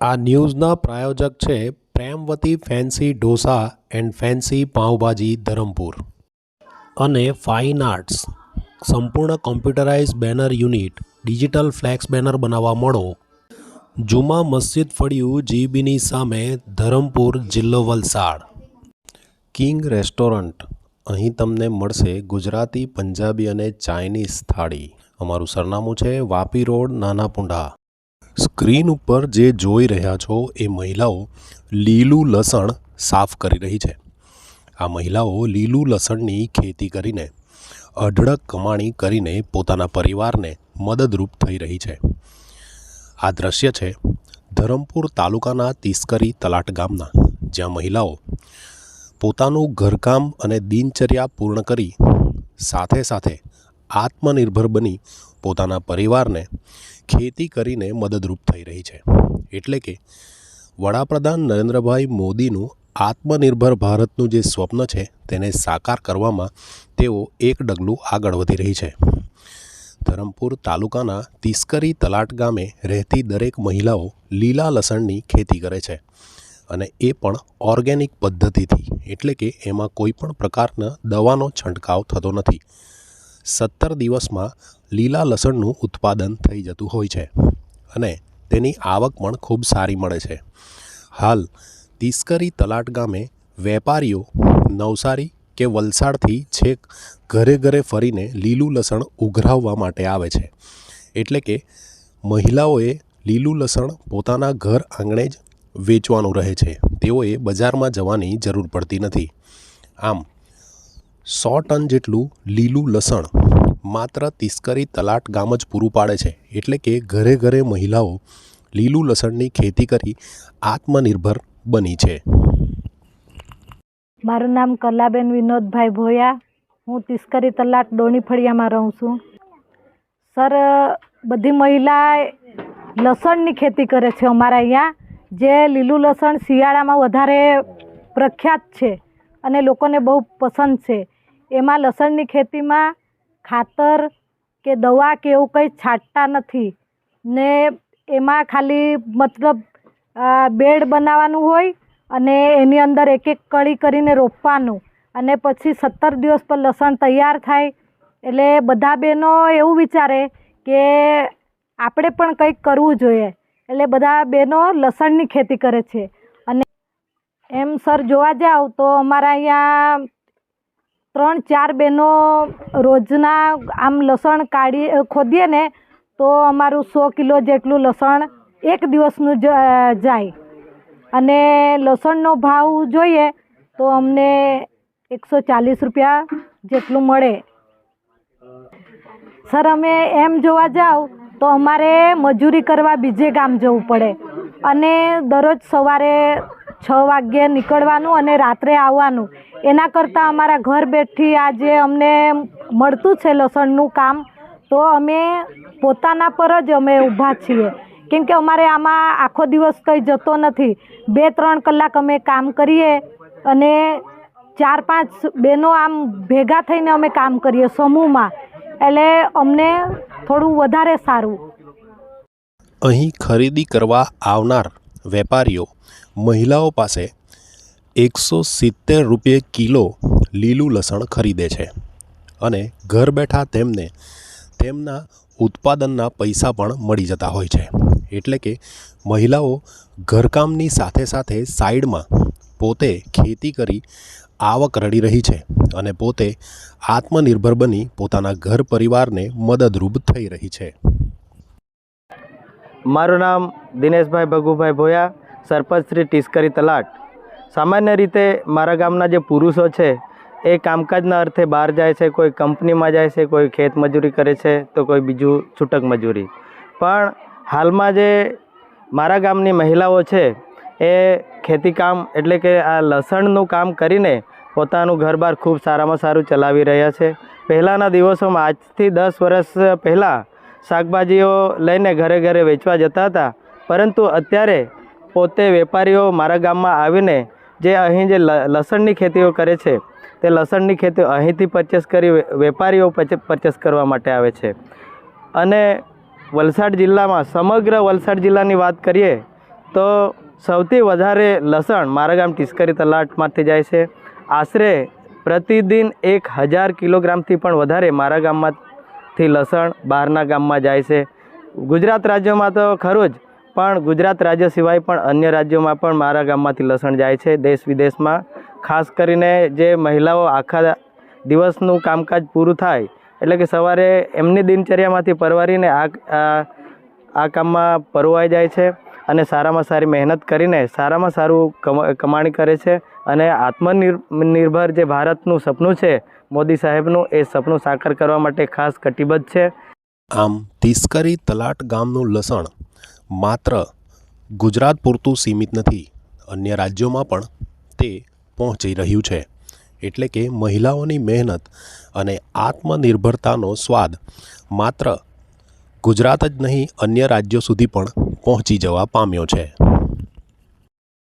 આ ન્યૂઝના પ્રાયોજક છે Premvati fancy dosa and fancy pav bhaji Dharampur અને ફાઇન આર્ટ્સ સંપૂર્ણ computerise banner unit digital flex banner બનાવવા મળો જુમા મસ્જિદ ફળિયું જીબીની સામે ધરમપુર જિલ્લો વલસાડ. કિંગ રેસ્ટોરન્ટ, અહીં તમને મળશે ગુજરાતી, પંજાબી અને ચાઇનીઝ થાળી. અમારું સરનામું છે વાપી રોડ, નાના પુંઢા. સ્ક્રીન ઉપર જે જોઈ રહ્યા છો એ મહિલાઓ લીલું લસણ સાફ કરી રહી છે. આ મહિલાઓ લીલું લસણની ખેતી કરીને અઢળક કમાણી કરીને પોતાના પરિવારને મદદરૂપ થઈ રહી છે. આ દ્રશ્ય છે ધરમપુર તાલુકાના તિસ્કરી તલાટ ગામના, જ્યાં મહિલાઓ પોતાનું ઘરકામ અને દિનચર્યા પૂર્ણ કરી સાથે સાથે આત્મનિર્ભર બની પોતાના પરિવારને ખેતી કરીને મદદરૂપ થઈ રહી છે. એટલે કે વડાપ્રધાન નરેન્દ્રભાઈ મોદીનું આત્મનિર્ભર ભારતનું જે સ્વપ્ન છે તેને સાકાર કરવામાં તેઓ એક ડગલું આગળ વધી રહી છે. ધરમપુર તાલુકાના તિસ્કરી તલાટ ગામે રહેતી દરેક મહિલાઓ લીલા લસણની ખેતી કરે છે અને એ પણ ઓર્ગેનિક પદ્ધતિથી, એટલે કે એમાં કોઈ પણ પ્રકારના દવાનો છંટકાવ થતો નથી. 17 દિવસમાં લીલા લસણનું ઉત્પાદન થઈ જતું હોય છે અને તેની આવક પણ ખૂબ સારી મળે છે. હાલ તિસ્કરી તલાટ ગામે વેપારીઓ નવસારી કે વલસાડથી છેક ઘરે ઘરે ફરીને લીલું લસણ ઉઘરાવવા માટે આવે છે. એટલે કે મહિલાઓએ લીલું લસણ પોતાના ઘર આંગણે જ વેચવાનું રહે છે. તેઓએ બજારમાં જવાની જરૂર પડતી નથી. આમ 100 ટન જેટલું લીલું લસણ માત્ર તિસ્કરી તલાટ ગામ જ પૂરું પાડે છે. એટલે કે ઘરે ઘરે મહિલાઓ લીલું લસણની ખેતી કરી આત્મનિર્ભર બની છે. મારું નામ કલાબેન વિનોદભાઈ ભોયા. હું તિસ્કરી તલાટ ડોણી ફળિયામાં રહું છું. સર, બધી મહિલા લસણની ખેતી કરે છે અમારા અહીંયા. જે લીલું લસણ શિયાળામાં વધારે પ્રખ્યાત છે અને લોકોને બહુ પસંદ છે. એમાં લસણની ખેતીમાં ખાતર કે દવા કે એવું કંઈ છાંટતા નથી ને એમાં ખાલી મતલબ બેડ બનાવવાનું હોય અને એની અંદર એક એક કળી કરીને રોપવાનું અને પછી 17 દિવસ પર લસણ તૈયાર થાય એટલે બધા બહેનો એવું વિચારે કે આપણે પણ કંઈક કરવું જોઈએ. એટલે બધા બહેનો લસણની ખેતી કરે છે. અને એમ સર જોવા જાવ તો અમારા અહીંયા 3-4 બહેનો રોજના આમ લસણ ખોદીએ ને તો અમારું 100 કિલો જેટલું લસણ એક દિવસનું જાય. અને લસણનો ભાવ જોઈએ તો અમને 140 રૂપિયા જેટલું મળે. સર, અમે એમ જોવા જાવ તો અમારે મજૂરી કરવા બીજે ગામ જવું પડે અને દરરોજ સવારે 6 વાગ્યે નીકળવાનું અને રાત્રે આવવાનું. એના કરતાં અમારા ઘર બેઠી આજે અમને મળતું છે લસણનું કામ, તો અમે પોતાના પર જ અમે ઊભા છીએ. કેમ કે અમારે આમાં આખો દિવસ કંઈ જતો નથી. 2-3 કલાક અમે કામ કરીએ અને 4-5 બહેનો આમ ભેગા થઈને અમે કામ કરીએ સમૂહમાં, એટલે અમને થોડું વધારે સારું. અહીં ખરીદી કરવા આવનાર વેપારીઓ મહિલાઓ પાસે 170 રૂપિયે કિલો લીલું લસણ ખરીદે છે અને ઘર બેઠા તેમને તેમના ઉત્પાદનના પૈસા પણ મળી જતા હોય છે. એટલે કે મહિલાઓ ઘરકામની સાથે સાથે સાઈડમાં પોતે ખેતી કરી આવક રળી રહી છે અને પોતે આત્મનિર્ભર બની પોતાના ઘર પરિવારને મદદરૂપ થઈ રહી છે. મારું નામ દિનેશભાઈ ભગુભાઈ ભોયા, સરપંચ શ્રી તિસ્કરી તલાટ. સામાન્ય રીતે મારા ગામના જે પુરુષો છે એ કામકાજના અર્થે બહાર જાય છે. કોઈ કંપનીમાં જાય છે, કોઈ ખેત મજૂરી કરે છે, તો કોઈ બીજું છૂટક મજૂરી. પણ હાલમાં જે મારા ગામની મહિલાઓ છે એ ખેતીકામ એટલે કે આ લસણનું કામ કરીને પોતાનું ઘરબાર ખૂબ સારામાં સારું ચલાવી રહ્યા છે. પહેલાંના દિવસોમાં, આજથી 10 વર્ષ પહેલાં શાકભાજીઓ લઈને ઘરે ઘરે વેચવા જતા હતા, પરંતુ અત્યારે પોતે વેપારીઓ મારા ગામમાં આવીને જે અહીં જે લસણની ખેતીઓ કરે છે તે લસણની ખેતીઓ અહીંથી પરચેસ કરી વેપારીઓ પરચેસ કરવા માટે આવે છે. અને વલસાડ જિલ્લામાં, સમગ્ર વલસાડ જિલ્લાની વાત કરીએ તો સૌથી વધારે લસણ મારા ગામ ટીસ્કરી તલાટમાંથી જાય છે. આશરે પ્રતિદિન 1000 કિલોગ્રામથી પણ વધારે મારા ગામમાંથી લસણ બહારના ગામમાં જાય છે. ગુજરાત રાજ્યમાં તો ખરું જ, પણ ગુજરાત રાજ્ય સિવાય પણ અન્ય રાજ્યોમાં પણ મારા ગામમાંથી લસણ જાય છે દેશ વિદેશમાં. ખાસ કરીને જે મહિલાઓ આખા દિવસનું કામકાજ પૂરું થાય એટલે કે સવારે એમની દિનચર્યામાંથી પરવારીને આ કામમાં પરોવાઈ જાય છે અને સારામાં સારી મહેનત કરીને સારામાં સારું કમાણી કરે છે અને આત્મનિર્ભર જે ભારતનું સપનું છે મોદી સાહેબનું, એ સપનું સાકાર કરવા માટે ખાસ કટિબદ્ધ છે. આમ તિસ્કરી તલાટ ગામનું લસણ માત્ર ગુજરાત પૂરતું સીમિત નથી, અન્ય રાજ્યોમાં પણ તે પહોંચી રહ્યું છે. એટલે કે મહિલાઓની મહેનત અને આત્મનિર્ભરતાનો સ્વાદ માત્ર ગુજરાત જ નહીં, અન્ય રાજ્યો સુધી પણ પહોંચી જવા પામ્યો છે.